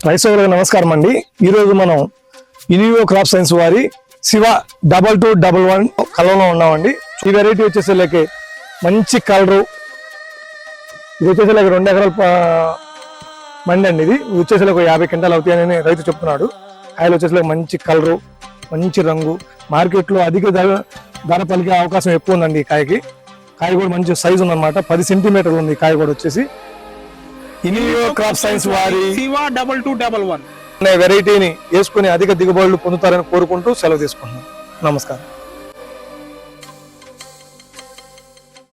రైతులకు నమస్కారం అండి. ఈరోజు మనం ఇనియో క్రాప్ సైన్స్ వారి శివ 2211 కలంలో ఉన్నామండి. ఈ వెరైటీ వచ్చేసరికి మంచి కలరు, ఇది వచ్చేసరికి 2 ఎకరాల మండి అండి. ఇది వచ్చేసరికి 50 క్వింటాలు అవుతాయని రైతు చెప్తున్నాడు. కాయలు వచ్చేసరికి మంచి కలరు, మంచి రంగు, మార్కెట్లో అధిక ధర పలికే అవకాశం ఎక్కువ ఉందండి. ఈ కాయకి కాయ కూడా మంచి సైజు ఉందన్నమాట. 10 సెంటీమీటర్లు ఉంది కాయ కూడా. వచ్చేసి ఇనియో క్రాప్ సైన్స్ వారి శివ 2211 అనే వెరైటీని వేసుకుని అధిక దిగుబడులు పొందుతారని కోరుకుంటూ సెలవు తీసుకుంటున్నాం. నమస్కారం.